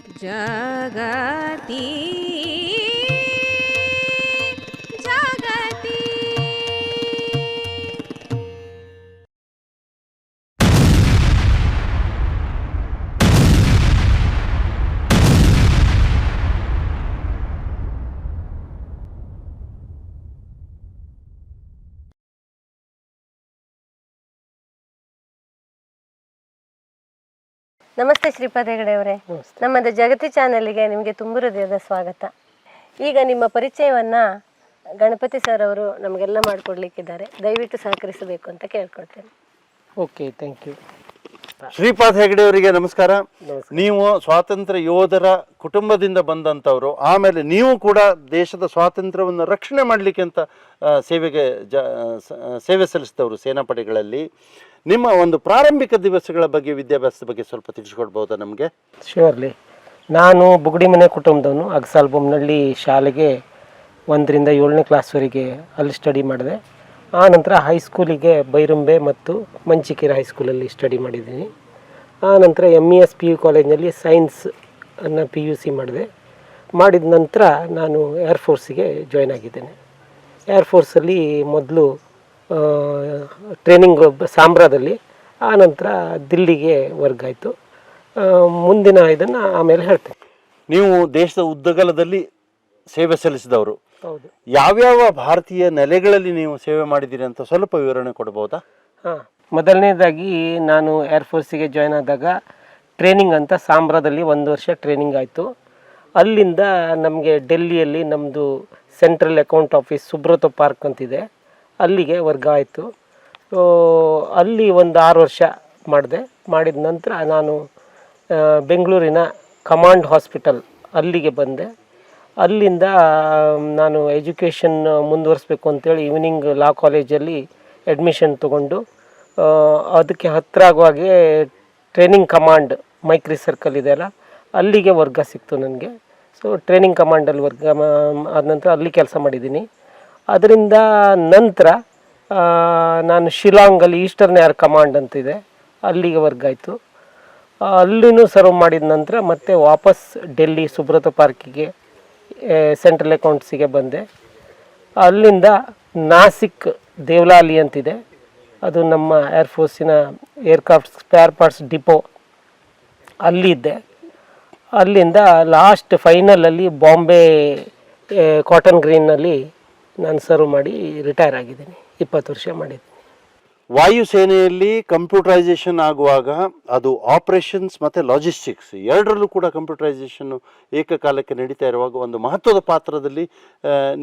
जगति जगति ನಮಸ್ತೆ ಶ್ರೀಪಾದ ಹೆಗಡೆ ಅವರೇ. ನಮ್ಮದು ಜಗತಿ ಚಾನಲ್ಗೆ ನಿಮಗೆ ತುಂಬ ಹೃದಯದ ಸ್ವಾಗತ. ಈಗ ನಿಮ್ಮ ಪರಿಚಯವನ್ನು ಗಣಪತಿ ಸರ್ ಅವರು ನಮಗೆಲ್ಲ ಮಾಡಿಕೊಡ್ಲಿಕ್ಕಿದ್ದಾರೆ. ದಯವಿಟ್ಟು ಸಹಕರಿಸಬೇಕು ಅಂತ ಕೇಳ್ಕೊಳ್ತೇನೆ. Okay, thank you. Shripada Hegde ಅವರಿಗೆ ನಮಸ್ಕಾರ. ನೀವು ಸ್ವಾತಂತ್ರ್ಯ ಯೋಧರ ಕುಟುಂಬದಿಂದ ಬಂದಂಥವ್ರು, ಆಮೇಲೆ ನೀವು ಕೂಡ ದೇಶದ ಸ್ವಾತಂತ್ರ್ಯವನ್ನು ರಕ್ಷಣೆ ಮಾಡಲಿಕ್ಕೆ ಅಂತ ಸೇವೆ ಸಲ್ಲಿಸಿದವರು ಸೇನಾಪಡೆಗಳಲ್ಲಿ. ನಿಮ್ಮ ಒಂದು ಪ್ರಾರಂಭಿಕ ದಿವಸಗಳ ಬಗ್ಗೆ, ವಿದ್ಯಾಭ್ಯಾಸದ ಬಗ್ಗೆ ಸ್ವಲ್ಪ ತಿಳಿಸ್ಕೊಡ್ಬೋದಾ ನಮಗೆ? ಶ್ಯೂರ್ಲಿ. ನಾನು ಬುಗುಡಿ ಮನೆ ಕುಟುಂಬದವನು. ಅಗಸಾಲ್ಬೊಮ್ಮನಹಳ್ಳಿ ಶಾಲೆಗೆ 1ರಿಂದ 7ನೇ ಕ್ಲಾಸ್ವರೆಗೆ ಅಲ್ಲಿ ಸ್ಟಡಿ ಮಾಡಿದೆ. ಆನಂತರ ಹೈಸ್ಕೂಲಿಗೆ ಬೈರುಂಬೆ ಮತ್ತು ಮಂಚಿಕೆರೆ ಹೈಸ್ಕೂಲಲ್ಲಿ ಸ್ಟಡಿ ಮಾಡಿದ್ದೀನಿ. ಆನಂತರ MES PU ಕಾಲೇಜ್ನಲ್ಲಿ ಸೈನ್ಸನ್ನು PUC ಮಾಡಿದೆ. ಮಾಡಿದ ನಂತರ ನಾನು ಏರ್ಫೋರ್ಸಿಗೆ ಜಾಯ್ನ್ ಆಗಿದ್ದೇನೆ. ಏರ್ಫೋರ್ಸಲ್ಲಿ ಮೊದಲು ಟ್ರೈನಿಂಗ್ ಸಾಂಬ್ರಾದಲ್ಲಿ, ಆನಂತರ ದಿಲ್ಲಿಗೆ ವರ್ಗಾಯಿತು. ಮುಂದಿನ ಇದನ್ನು ಆಮೇಲೆ ಹೇಳ್ತೇನೆ. ನೀವು ದೇಶದ ಉದ್ದಗಲದಲ್ಲಿ ಸೇವೆ ಸಲ್ಲಿಸಿದವರು. ಹೌದು. ಯಾವ್ಯಾವ ಭಾರತೀಯ ನೆಲೆಗಳಲ್ಲಿ ನೀವು ಸೇವೆ ಮಾಡಿದ್ದೀರಿ ಅಂತ ಸ್ವಲ್ಪ ವಿವರಣೆ ಕೊಡ್ಬೋದಾ? ಹಾಂ, ಮೊದಲನೇದಾಗಿ ನಾನು ಏರ್ಫೋರ್ಸಿಗೆ ಜಾಯ್ನ್ ಆದಾಗ ಟ್ರೈನಿಂಗ್ ಅಂತ ಸಾಂಬ್ರಾದಲ್ಲಿ 1 ವರ್ಷ ಟ್ರೈನಿಂಗ್ ಆಯಿತು. ಅಲ್ಲಿಂದ ನಮಗೆ ಡೆಲ್ಲಿಯಲ್ಲಿ ನಮ್ಮದು central account office Subrata park ಅಂತಿದೆ, ಅಲ್ಲಿಗೆ ವರ್ಗ ಆಯಿತು. ಅಲ್ಲಿ ಒಂದು 6 ವರ್ಷ ಮಾಡಿದೆ. ಮಾಡಿದ ನಂತರ ನಾನು ಬೆಂಗಳೂರಿನ ಕಮಾಂಡ್ ಹಾಸ್ಪಿಟಲ್ ಅಲ್ಲಿಗೆ ಬಂದೆ. ಅಲ್ಲಿಂದ ನಾನು ಎಜುಕೇಷನ್ ಮುಂದುವರಿಸ್ಬೇಕು ಅಂತೇಳಿ ಈವ್ನಿಂಗ್ ಲಾ ಕಾಲೇಜಲ್ಲಿ ಅಡ್ಮಿಷನ್ ತೊಗೊಂಡು ಅದಕ್ಕೆ ಹತ್ತಿರ ಆಗುವಾಗೆ ಟ್ರೈನಿಂಗ್ ಕಮಾಂಡ್ ಮೈಕ್ರಿ ಸರ್ಕಲ್ ಇದೆಯಲ್ಲ, ಅಲ್ಲಿಗೆ ವರ್ಗ ಸಿಕ್ತು ನನಗೆ. ಸೊ ಟ್ರೈನಿಂಗ್ ಕಮಾಂಡಲ್ಲಿ ವರ್ಗ ಆದ ನಂತರ ಅಲ್ಲಿ ಕೆಲಸ ಮಾಡಿದ್ದೀನಿ. ಅದರಿಂದ ನಂತರ ನಾನು ಶಿಲಾಂಗಲ್ಲಿ ಈಸ್ಟರ್ನ್ ಏರ್ ಕಮಾಂಡ್ ಅಂತಿದೆ, ಅಲ್ಲಿಗೆ ವರ್ಗ ಆಯಿತು. ಅಲ್ಲಿನೂ ಸರ್ವ್ ಮಾಡಿದ ನಂತರ ಮತ್ತೆ ವಾಪಸ್ ಡೆಲ್ಲಿ ಸುಬ್ರತ ಪಾರ್ಕಿಗೆ ಸೆಂಟ್ರಲ್ ಅಕೌಂಟ್ಸಿಗೆ ಬಂದೆ. ಅಲ್ಲಿಂದ ನಾಸಿಕ್ ದೇವಲಾಲಿ ಅಂತಿದೆ, ಅದು ನಮ್ಮ ಏರ್ಫೋರ್ಸಿನ ಏರ್ಕ್ರಾಫ್ಟ್ ಸ್ಪೇರ್ ಪಾರ್ಟ್ಸ್ ಡಿಪೋ, ಅಲ್ಲಿದ್ದೆ. ಅಲ್ಲಿಂದ ಲಾಸ್ಟ್ ಫೈನಲಲ್ಲಿ ಬಾಂಬೆ ಕಾಟನ್ ಗ್ರೀನ್ನಲ್ಲಿ ನಾನು ಸರ್ವ್ ಮಾಡಿ ರಿಟೈರ್ ಆಗಿದ್ದೀನಿ. 20 ವರ್ಷ ಮಾಡಿದ್ದೀನಿ. ವಾಯುಸೇನೆಯಲ್ಲಿ ಕಂಪ್ಯೂಟರೈಸೇಷನ್ ಆಗುವಾಗ ಅದು ಆಪರೇಷನ್ಸ್ ಮತ್ತು ಲಾಜಿಸ್ಟಿಕ್ಸ್ ಎರಡರಲ್ಲೂ ಕೂಡ ಕಂಪ್ಯೂಟರೈಸೇಷನ್ನು ಏಕಕಾಲಕ್ಕೆ ನಡೀತಾ ಇರುವಾಗ ಒಂದು ಮಹತ್ವದ ಪಾತ್ರದಲ್ಲಿ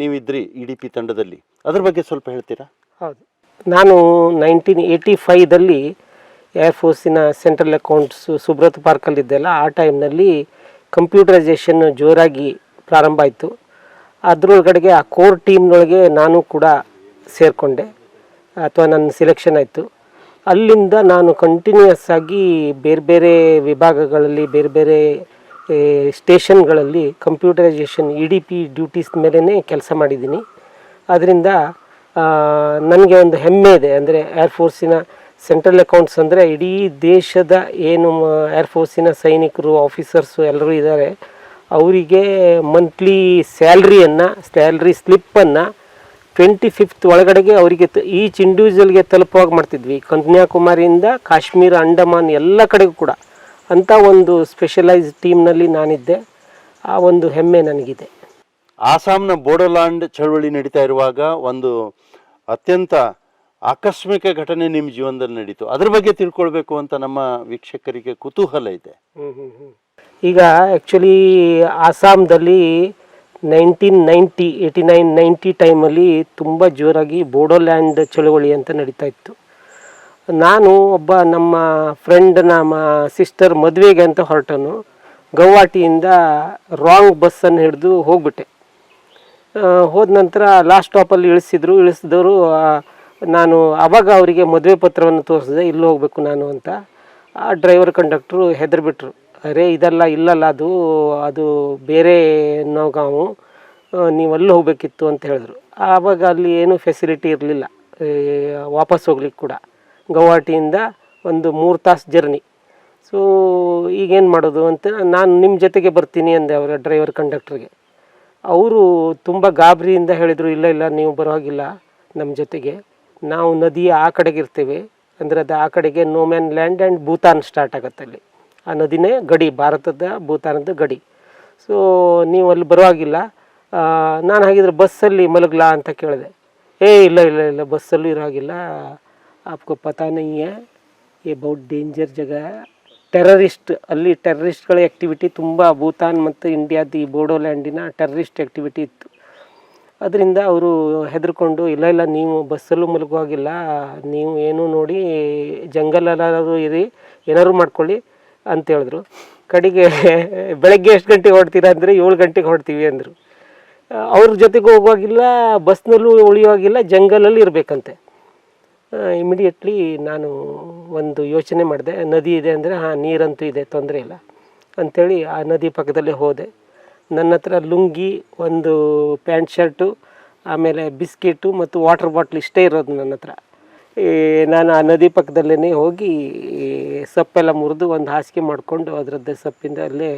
ನೀವಿದ್ರಿ EDP ತಂಡದಲ್ಲಿ. ಅದ್ರ ಬಗ್ಗೆ ಸ್ವಲ್ಪ ಹೇಳ್ತೀರಾ? ಹೌದು. ನಾನು 1985ದಲ್ಲಿ ಏರ್ಫೋರ್ಸಿನ ಸೆಂಟ್ರಲ್ ಅಕೌಂಟ್ಸ್ ಸುಬ್ರತ್ ಪಾರ್ಕಲ್ಲಿದ್ದೆಲ್ಲ, ಆ ಟೈಮ್ನಲ್ಲಿ ಕಂಪ್ಯೂಟರೈಸೇಷನ್ ಜೋರಾಗಿ ಪ್ರಾರಂಭ ಆಯಿತು. ಅದರೊಳಗಡೆಗೆ ಆ ಕೋರ್ ಟೀಮ್ನೊಳಗೆ ನಾನು ಕೂಡ ಸೇರಿಕೊಂಡೆ, ಅಥವಾ ನನ್ನ ಸಿಲೆಕ್ಷನ್ ಆಯಿತು. ಅಲ್ಲಿಂದ ನಾನು ಕಂಟಿನ್ಯೂಯಸ್ ಆಗಿ ಬೇರೆ ಬೇರೆ ವಿಭಾಗಗಳಲ್ಲಿ, ಬೇರೆ ಬೇರೆ ಸ್ಟೇಷನ್ಗಳಲ್ಲಿ ಕಂಪ್ಯೂಟರೈಸೇಷನ್ EDP ಡ್ಯೂಟೀಸ್ ಮೇಲೇ ಕೆಲಸ ಮಾಡಿದ್ದೀನಿ. ಅದರಿಂದ ನನಗೆ ಒಂದು ಹೆಮ್ಮೆ ಇದೆ. ಅಂದರೆ ಏರ್ಫೋರ್ಸಿನ ಸೆಂಟ್ರಲ್ ಅಕೌಂಟ್ಸ್ ಅಂದರೆ ಇಡೀ ದೇಶದ ಏನು ಏರ್ಫೋರ್ಸಿನ ಸೈನಿಕರು, ಆಫೀಸರ್ಸು ಎಲ್ಲರೂ ಇದ್ದಾರೆ, ಅವರಿಗೆ ಮಂತ್ಲಿ ಸ್ಯಾಲ್ರಿ ಸ್ಲಿಪ್ಪನ್ನು 25th ಒಳಗಡೆಗೆ ಅವರಿಗೆ ಈಚ್ ಇಂಡಿವಿಜುವಲ್ಗೆ ತಲುಪುವಾಗ ಮಾಡ್ತಿದ್ವಿ. ಕನ್ಯಾಕುಮಾರಿಯಿಂದ ಕಾಶ್ಮೀರ, ಅಂಡಮಾನ್ ಎಲ್ಲ ಕಡೆಗೂ ಕೂಡ ಅಂಥ ಒಂದು ಸ್ಪೆಷಲೈಸ್ ಟೀಮ್ನಲ್ಲಿ ನಾನಿದ್ದೆ. ಆ ಒಂದು ಹೆಮ್ಮೆ ನನಗಿದೆ. ಆಸಾಂನ ಬೋಡೋಲ್ಯಾಂಡ್ ಚಳವಳಿ ನಡೀತಾ ಇರುವಾಗ ಒಂದು ಅತ್ಯಂತ ಆಕಸ್ಮಿಕ ಘಟನೆ ನಿಮ್ಮ ಜೀವನದಲ್ಲಿ ನಡೀತು. ಅದ್ರ ಬಗ್ಗೆ ತಿಳ್ಕೊಳ್ಬೇಕು ಅಂತ ನಮ್ಮ ವೀಕ್ಷಕರಿಗೆ ಕುತೂಹಲ ಇದೆ. ಈಗ ಆ್ಯಕ್ಚುಲಿ ಆಸಾಮ್ದಲ್ಲಿ 1989 ಟೈಮಲ್ಲಿ ತುಂಬ ಜೋರಾಗಿ ಬೋಡೋಲ್ಯಾಂಡ್ ಚಳವಳಿ ಅಂತ ನಡೀತಾ ಇತ್ತು. ನಾನು ಒಬ್ಬ ನಮ್ಮ ಫ್ರೆಂಡ್, ನಮ್ಮ ಸಿಸ್ಟರ್ ಮದುವೆಗೆ ಅಂತ ಹೊರಟನು. ಗೌಹಾಟಿಯಿಂದ ರಾಂಗ್ ಬಸ್ಸನ್ನು ಹಿಡಿದು ಹೋಗ್ಬಿಟ್ಟೆ. ಹೋದ ನಂತರ ಲಾಸ್ಟ್ ಸ್ಟಾಪಲ್ಲಿ ಇಳಿಸಿದವರು ನಾನು ಆವಾಗ ಅವರಿಗೆ ಮದುವೆ ಪತ್ರವನ್ನು ತೋರಿಸಿದೆ, ಇಲ್ಲಿ ಹೋಗಬೇಕು ನಾನು ಅಂತ. ಆ ಡ್ರೈವರ್ ಕಂಡಕ್ಟ್ರು ಹೆದರ್ಬಿಟ್ರು. ಅರೇ ಇದಲ್ಲ, ಇಲ್ಲಲ್ಲ, ಅದು ಬೇರೆ ನೌಗಾವು, ನೀವು ಅಲ್ಲಿ ಹೋಗಬೇಕಿತ್ತು ಅಂತ ಹೇಳಿದ್ರು. ಆವಾಗ ಅಲ್ಲಿ ಏನೂ ಫೆಸಿಲಿಟಿ ಇರಲಿಲ್ಲ ವಾಪಸ್ ಹೋಗ್ಲಿಕ್ಕೆ ಕೂಡ. ಗೌಹಾಟಿಯಿಂದ ಒಂದು 3 ತಾಸು ಜರ್ನಿ. ಸೊ ಈಗೇನು ಮಾಡೋದು ಅಂತ ನಾನು ನಿಮ್ಮ ಜೊತೆಗೆ ಬರ್ತೀನಿ ಅಂದೆ ಅವರ ಡ್ರೈವರ್ ಕಂಡಕ್ಟ್ರಿಗೆ. ಅವರು ತುಂಬ ಗಾಬರಿಯಿಂದ ಹೇಳಿದರು, ಇಲ್ಲ ಇಲ್ಲ ನೀವು ಬರೋ ಹಾಗಿಲ್ಲ ನಮ್ಮ ಜೊತೆಗೆ, ನಾವು ನದಿಯ ಆ ಕಡೆಗೆ ಇರ್ತೇವೆ. ಅಂದರೆ ಅದು ಆ ಕಡೆಗೆ no man land and Bhutan start ಆಗುತ್ತೆ ಅಲ್ಲಿ. ಆ ನದಿನೇ ಗಡಿ, ಭಾರತದ ಭೂತಾನದ ಗಡಿ. ಸೊ ನೀವು ಅಲ್ಲಿ ಬರುವಾಗಿಲ್ಲ. ನಾನು ಹಾಗಿದ್ರೆ ಬಸ್ಸಲ್ಲಿ ಮಲಗಲಾ ಅಂತ ಕೇಳಿದೆ. ಇಲ್ಲ ಇಲ್ಲ ಇಲ್ಲ, ಬಸ್ಸಲ್ಲೂ ಇರೋ ಹಾಗಿಲ್ಲ, ಆಪ್ಕೋ ಪತಾ ನೈ ಹೈ, ये बहुत ಡೇಂಜರ್ ಜಾಗ, ಟೆರರಿಸ್ಟ್, ಅಲ್ಲಿ ಟೆರರಿಸ್ಟ್ಗಳ ಆ್ಯಕ್ಟಿವಿಟಿ ತುಂಬ, ಭೂತಾನ್ ಮತ್ತು ಇಂಡಿಯಾದ ಈ ಬೋಡೋಲ್ಯಾಂಡಿನ ಟೆರರಿಸ್ಟ್ ಆ್ಯಕ್ಟಿವಿಟಿ ಇತ್ತು. ಅದರಿಂದ ಅವರು ಹೆದರ್ಕೊಂಡು, ಇಲ್ಲ ಇಲ್ಲ ನೀವು ಬಸ್ಸಲ್ಲೂ ಮಲಗುವಾಗಿಲ್ಲ, ನೀವು ಏನು ನೋಡಿ ಜಂಗಲಲ್ಲಾದ್ರೂ ಇರಿ, ಏನಾದ್ರು ಮಾಡ್ಕೊಳ್ಳಿ ಅಂತ ಹೇಳಿದ್ರು. ಕಡೆಗೆ ಬೆಳಗ್ಗೆ ಎಷ್ಟು ಗಂಟೆಗೆ ಹೊರಡ್ತೀರಾ ಅಂದರೆ 7 ಗಂಟೆಗೆ ಹೊರಡ್ತೀವಿ ಅಂದರು. ಅವ್ರ ಜೊತೆಗೆ ಹೋಗುವಾಗಿಲ್ಲ, ಬಸ್ನಲ್ಲೂ ಉಳಿಯುವಾಗಿಲ್ಲ, ಜಂಗಲಲ್ಲಿ ಇರಬೇಕಂತೆ. ಇಮಿಡಿಯೇಟ್ಲಿ ನಾನು ಒಂದು ಯೋಚನೆ ಮಾಡಿದೆ, ನದಿ ಇದೆ ಅಂದರೆ ನೀರಂತೂ ಇದೆ, ತೊಂದರೆ ಇಲ್ಲ ಅಂಥೇಳಿ ಆ ನದಿ ಪಕ್ಕದಲ್ಲೇ ಹೋದೆ. ನನ್ನ ಹತ್ರ ಲುಂಗಿ, ಒಂದು ಪ್ಯಾಂಟ್ ಶರ್ಟು, ಆಮೇಲೆ ಬಿಸ್ಕೆಟು ಮತ್ತು ವಾಟರ್ ಬಾಟ್ಲ್ ಇಷ್ಟೇ ಇರೋದು ನನ್ನ ಹತ್ರ. ನಾನು ಆ ನದಿ ಪಕ್ಕದಲ್ಲೇ ಹೋಗಿ ಸಪ್ಪೆಲ್ಲ ಮುರಿದು ಒಂದು ಹಾಸಿಗೆ ಮಾಡಿಕೊಂಡು ಅದರದ್ದೇ ಸಪ್ಪಿಂದ ಅಲ್ಲೇ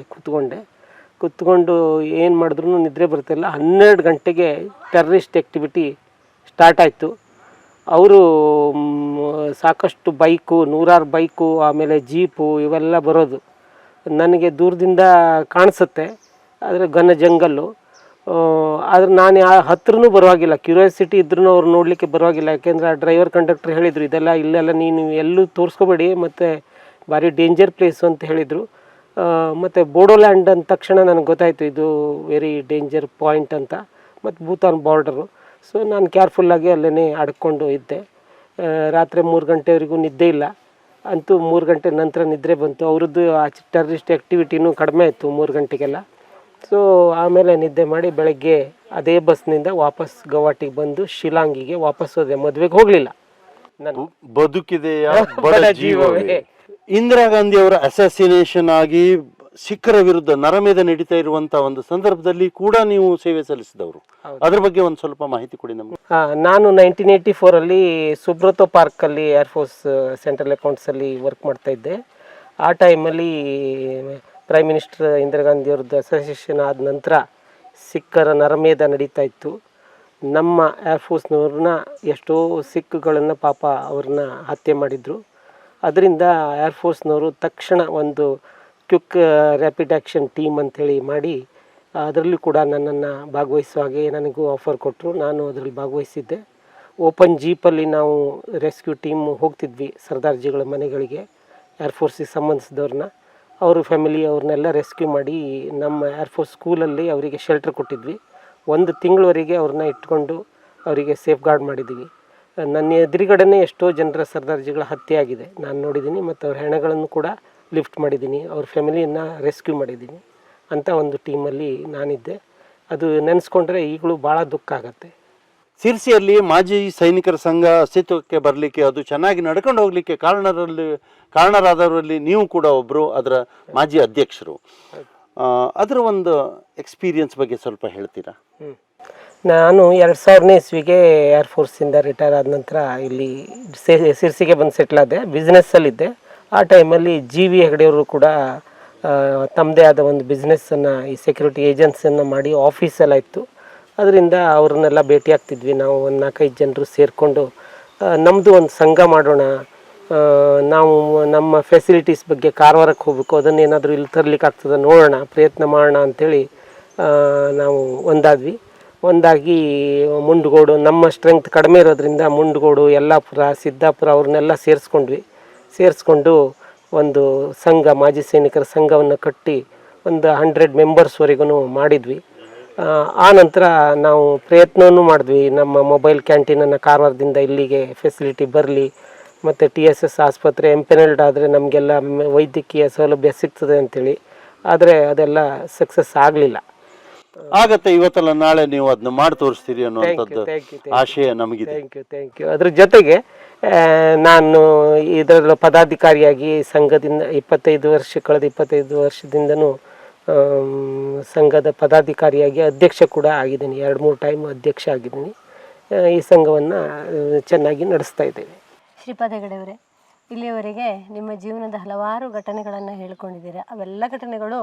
ಕೂತ್ಕೊಂಡು ಏನು ಮಾಡಿದ್ರೂ ನಿದ್ರೆ ಬರ್ತಿಲ್ಲ. 12 ಗಂಟೆಗೆ ಟೆರರಿಸ್ಟ್ ಆ್ಯಕ್ಟಿವಿಟಿ ಸ್ಟಾರ್ಟ್ ಆಯಿತು. ಅವರು ಸಾಕಷ್ಟು ಬೈಕು, 100 ಬೈಕು, ಆಮೇಲೆ ಜೀಪು ಇವೆಲ್ಲ ಬರೋದು ನನಗೆ ದೂರದಿಂದ ಕಾಣಿಸುತ್ತೆ, ಆದರೆ ಘನ ಜಂಗಲ್ಲು. ಆದರೆ ನಾನು ಹತ್ರನೂ ಬರುವಾಗಿಲ್ಲ, ಕ್ಯೂರಿಯಾಸಿಟಿ ಇದ್ರೂ ಅವ್ರು ನೋಡಲಿಕ್ಕೆ ಬರುವಾಗಿಲ್ಲ. ಯಾಕೆಂದರೆ ಆ ಡ್ರೈವರ್ ಕಂಡಕ್ಟರ್ ಹೇಳಿದರು, ಇಲ್ಲೆಲ್ಲ ನೀನು ಎಲ್ಲೂ ತೋರಿಸ್ಕೋಬೇಡಿ, ಮತ್ತು ಭಾರಿ ಡೇಂಜರ್ ಪ್ಲೇಸು ಅಂತ ಹೇಳಿದರು. ಮತ್ತು ಬೋಡೋಲ್ಯಾಂಡ್ ಅಂದ ತಕ್ಷಣ ನನಗೆ ಗೊತ್ತಾಯಿತು ಇದು ವೆರಿ ಡೇಂಜರ್ ಪಾಯಿಂಟ್ ಅಂತ, ಮತ್ತು ಭೂತಾನ್ ಬಾರ್ಡರು. ಸೊ ನಾನು ಕೇರ್ಫುಲ್ಲಾಗಿ ಅಲ್ಲೇ ಅಡ್ಕೊಂಡು ಇದ್ದೆ. ರಾತ್ರಿ 3 ಗಂಟೆವರೆಗೂ ನಿದ್ದೆ ಇಲ್ಲ. ಅಂತೂ 3 ಗಂಟೆ ನಂತರ ನಿದ್ರೆ ಬಂತು. ಅವ್ರದ್ದು ಆ ಟೆರರಿಸ್ಟ್ ಆ್ಯಕ್ಟಿವಿಟಿನೂ ಕಡಿಮೆ ಆಯಿತು 3 ಗಂಟೆಗೆಲ್ಲ. ಸೊ ಆಮೇಲೆ ನಿದ್ದೆ ಮಾಡಿ ಬೆಳಗ್ಗೆ ಅದೇ ಬಸ್ನಿಂದ ವಾಪಸ್ ಗೌಹಾಟಿಗೆ ಬಂದು ಶಿಲಾಂಗಿಗೆ ವಾಪಸ್ ಹೋದೆ. ಮದುವೆಗೆ ಹೋಗಲಿಲ್ಲ ನಾನು. ಬದುಕಿದೆಯಾ ಬಡ ಜೀವವೇ. ಇಂದಿರಾ ಗಾಂಧಿ ಅವರ ಅಸಾಸಿನೇಷನ್ ಆಗಿ ಸಿಖ್ಖರ ವಿರುದ್ಧ ನರಮೇಧ ನಡೀತಾ ಇರುವಂತಹ ಒಂದು ಸಂದರ್ಭದಲ್ಲಿ ಕೂಡ ನೀವು ಸೇವೆ ಸಲ್ಲಿಸಿದವರು, ಅದ್ರ ಬಗ್ಗೆ ಒಂದು ಸ್ವಲ್ಪ ಮಾಹಿತಿ ಕೊಡಿ ನಮಗೆ. ನಾನು 1984 ಸುಬ್ರತೋ ಪಾರ್ಕಲ್ಲಿ ಏರ್ಫೋರ್ಸ್ ಸೆಂಟ್ರಲ್ ಅಕೌಂಟ್ಸಲ್ಲಿ ವರ್ಕ್ ಮಾಡ್ತಾ ಇದ್ದೆ. ಆ ಟೈಮಲ್ಲಿ ಪ್ರೈಮ್ ಮಿನಿಸ್ಟರ್ ಇಂದಿರಾ ಗಾಂಧಿ ಅವ್ರದ್ದು ಅಸೋಸಿಯೇಷನ್ ಆದ ನಂತರ ಸಿಖ್ಖರ ನರಮೇಧ ನಡೀತಾ ಇತ್ತು. ನಮ್ಮ ಏರ್ಫೋರ್ಸ್ನವ್ರನ್ನ ಎಷ್ಟೋ ಸಿಖ್ಗಳನ್ನು ಪಾಪ ಅವ್ರನ್ನ ಹತ್ಯೆ ಮಾಡಿದರು. ಅದರಿಂದ ಏರ್ಫೋರ್ಸ್ನವರು ತಕ್ಷಣ ಒಂದು ಕ್ವಿಕ್ ರ್ಯಾಪಿಡ್ ಆ್ಯಕ್ಷನ್ ಟೀಮ್ ಅಂಥೇಳಿ ಮಾಡಿ ಅದರಲ್ಲೂ ಕೂಡ ನನ್ನನ್ನು ಭಾಗವಹಿಸೋ ಹಾಗೆ ನನಗೂ ಆಫರ್ ಕೊಟ್ಟರು. ನಾನು ಅದರಲ್ಲಿ ಭಾಗವಹಿಸಿದ್ದೆ. ಓಪನ್ ಜೀಪಲ್ಲಿ ನಾವು ರೆಸ್ಕ್ಯೂ ಟೀಮ್ ಹೋಗ್ತಿದ್ವಿ ಸರ್ದಾರ್ಜಿಗಳ ಮನೆಗಳಿಗೆ, ಏರ್ಫೋರ್ಸಿಗೆ ಸಂಬಂಧಿಸಿದವ್ರನ್ನ, ಅವ್ರ ಫ್ಯಾಮಿಲಿ ಅವ್ರನ್ನೆಲ್ಲ ರೆಸ್ಕ್ಯೂ ಮಾಡಿ ನಮ್ಮ ಏರ್ಫೋರ್ಸ್ ಸ್ಕೂಲಲ್ಲಿ ಅವರಿಗೆ ಶೆಲ್ಟರ್ ಕೊಟ್ಟಿದ್ವಿ. 1 ತಿಂಗಳವರೆಗೆ ಅವ್ರನ್ನ ಇಟ್ಕೊಂಡು ಅವರಿಗೆ ಸೇಫ್ ಗಾರ್ಡ್ ಮಾಡಿದ್ದೀವಿ. ನನ್ನ ಎದುರುಗಡೆನೇ ಎಷ್ಟೋ ಜನರ ಸರ್ದಾರ್ಜಿಗಳ ಹತ್ಯೆ ಆಗಿದೆ, ನಾನು ನೋಡಿದ್ದೀನಿ. ಮತ್ತು ಅವ್ರ ಹೆಣಗಳನ್ನು ಕೂಡ ಲಿಫ್ಟ್ ಮಾಡಿದ್ದೀನಿ, ಅವ್ರ ಫ್ಯಾಮಿಲಿಯನ್ನು ರೆಸ್ಕ್ಯೂ ಮಾಡಿದ್ದೀನಿ. ಅಂಥ ಒಂದು ಟೀಮಲ್ಲಿ ನಾನಿದ್ದೆ. ಅದು ನೆನೆಸ್ಕೊಂಡ್ರೆ ಈಗಲೂ ಭಾಳ ದುಃಖ ಆಗುತ್ತೆ. ಸಿರ್ಸಿಯಲ್ಲಿ ಮಾಜಿ ಸೈನಿಕರ ಸಂಘ ಅಸ್ತಿತ್ವಕ್ಕೆ ಬರಲಿಕ್ಕೆ, ಅದು ಚೆನ್ನಾಗಿ ನಡ್ಕೊಂಡು ಹೋಗಲಿಕ್ಕೆ ಕಾರಣರಾದವರಲ್ಲಿ ನೀವು ಕೂಡ ಒಬ್ಬರು, ಅದರ ಮಾಜಿ ಅಧ್ಯಕ್ಷರು. ಅದರ ಒಂದು ಎಕ್ಸ್ಪೀರಿಯನ್ಸ್ ಬಗ್ಗೆ ಸ್ವಲ್ಪ ಹೇಳ್ತೀರಾ? ನಾನು 2000ನೇ ಇಸ್ವಿಗೆ ಏರ್ಫೋರ್ಸಿಂದ ರಿಟೈರ್ ಆದ ನಂತರ ಇಲ್ಲಿ ಸಿರ್ಸಿಗೆ ಬಂದು ಸೆಟ್ಲ್ ಆದೆ. ಬಿಸ್ನೆಸ್ಸಲ್ಲಿದ್ದೆ. ಆ ಟೈಮಲ್ಲಿ ಜಿ ವಿ ಹೆಗಡೆಯವರು ಕೂಡ ತಮ್ಮದೇ ಆದ ಒಂದು ಬಿಸ್ನೆಸ್ಸನ್ನು, ಈ ಸೆಕ್ಯೂರಿಟಿ ಏಜೆನ್ಸಿಯನ್ನು ಮಾಡಿ ಆಫೀಸೆಲ್ಲ ಇತ್ತು. ಅದರಿಂದ ಅವ್ರನ್ನೆಲ್ಲ ಭೇಟಿ ಆಗ್ತಿದ್ವಿ. ನಾವು ಒಂದು 4-5 ಜನರು ಸೇರಿಕೊಂಡು ನಮ್ಮದು ಒಂದು ಸಂಘ ಮಾಡೋಣ, ನಾವು ನಮ್ಮ ಫೆಸಿಲಿಟೀಸ್ ಬಗ್ಗೆ ಕಾರವಾರಕ್ಕೆ ಹೋಗಬೇಕು, ಅದನ್ನೇನಾದರೂ ಇಲ್ಲಿ ತರಲಿಕ್ಕೆ ಆಗ್ತದೆ ನೋಡೋಣ, ಪ್ರಯತ್ನ ಮಾಡೋಣ ಅಂಥೇಳಿ ನಾವು ಒಂದಾಗಿ ಮುಂಡಗೋಡು, ನಮ್ಮ ಸ್ಟ್ರೆಂತ್ ಕಡಿಮೆ ಇರೋದ್ರಿಂದ ಮುಂಡಗೋಡು, ಯಲ್ಲಾಪುರ, ಸಿದ್ದಾಪುರ ಅವ್ರನ್ನೆಲ್ಲ ಸೇರಿಸ್ಕೊಂಡು ಒಂದು ಸಂಘ, ಮಾಜಿ ಸೈನಿಕರ ಸಂಘವನ್ನು ಕಟ್ಟಿ ಒಂದು 100 ಮೆಂಬರ್ಸ್ವರೆಗೂ ಮಾಡಿದ್ವಿ. ಆ ನಂತರ ನಾವು ಪ್ರಯತ್ನವೂ ಮಾಡಿದ್ವಿ, ನಮ್ಮ ಮೊಬೈಲ್ ಕ್ಯಾಂಟೀನನ್ನು ಕಾರವಾರದಿಂದ ಇಲ್ಲಿಗೆ ಫೆಸಿಲಿಟಿ ಬರಲಿ, ಮತ್ತು TSS ಆಸ್ಪತ್ರೆ ಎಂಪೆನಲ್ಡ್ ಆದರೆ ನಮಗೆಲ್ಲ ವೈದ್ಯಕೀಯ ಸೌಲಭ್ಯ ಸಿಗ್ತದೆ ಅಂಥೇಳಿ. ಆದರೆ ಅದೆಲ್ಲ ಸಕ್ಸಸ್ ಆಗಲಿಲ್ಲ. ಆಗತ್ತೆ, ಇವತ್ತಲ್ಲ ನಾಳೆ ನೀವು ಅದನ್ನ ಮಾಡಿ ತೋರಿಸ್ತೀರಿ ಅನ್ನುವಂಥದ್ದು ಆಶಯ ನಮಗಿದೆ. Thank you. ಅದ್ರ ಜೊತೆಗೆ ನಾನು ಇದರ ಪದಾಧಿಕಾರಿಯಾಗಿ ಸಂಘದಿಂದ ಕಳೆದ 25 ವರ್ಷದಿಂದನೂ ಸಂಘದ ಪದಾಧಿಕಾರಿಯಾಗಿ ಅಧ್ಯಕ್ಷ ಕೂಡ ಆಗಿದ್ದೀನಿ. 2-3 ಟೈಮ್ ಅಧ್ಯಕ್ಷ ಆಗಿದ್ದೀನಿ. ಈ ಸಂಘವನ್ನು ಚೆನ್ನಾಗಿ ನಡೆಸ್ತಾ ಇದ್ದೇವೆ. ಶ್ರೀಪಾದ ಹೆಗಡೆ ಅವರೇ, ಇಲ್ಲಿಯವರೆಗೆ ನಿಮ್ಮ ಜೀವನದ ಹಲವಾರು ಘಟನೆಗಳನ್ನು ಹೇಳ್ಕೊಂಡಿದ್ದೀರಾ. ಅವೆಲ್ಲ ಘಟನೆಗಳು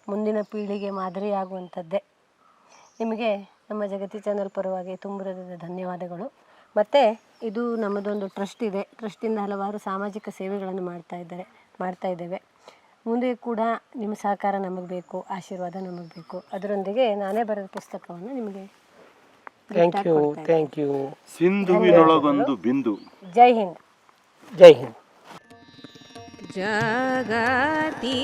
ಮುಂದಿನ ಪೀಳಿಗೆ ಮಾದರಿಯಾಗುವಂಥದ್ದೇ. ನಿಮಗೆ ನಮ್ಮ ಜಗತಿ ಚಾನಲ್ ಪರವಾಗಿ ತುಂಬ ಹೃದಯದ ಧನ್ಯವಾದಗಳು. ಮತ್ತು ಇದು ನಮ್ಮದೊಂದು ಟ್ರಸ್ಟ್ ಇದೆ. ಟ್ರಸ್ಟಿಂದ ಹಲವಾರು ಸಾಮಾಜಿಕ ಸೇವೆಗಳನ್ನು ಮಾಡ್ತಾ ಇದ್ದೇವೆ. ಮುಂದೆ ಕೂಡ ನಿಮ್ಮ ಸಹಕಾರ ನಮಗೆ ಬೇಕು, ಆಶೀರ್ವಾದ ನಮಗೆ ಬೇಕು. ಅದರೊಂದಿಗೆ ನಾನೇ ಬರೆದ ಪುಸ್ತಕವನ್ನು ನಿಮಗೆ ಥ್ಯಾಂಕ್ ಯು. ಸಿಂಧುವಿನೊಳಗೊಂದು ಬಿಂದು. ಜೈ ಹಿಂದ್. ಜೈ ಹಿಂದ್. ಜಗತಿ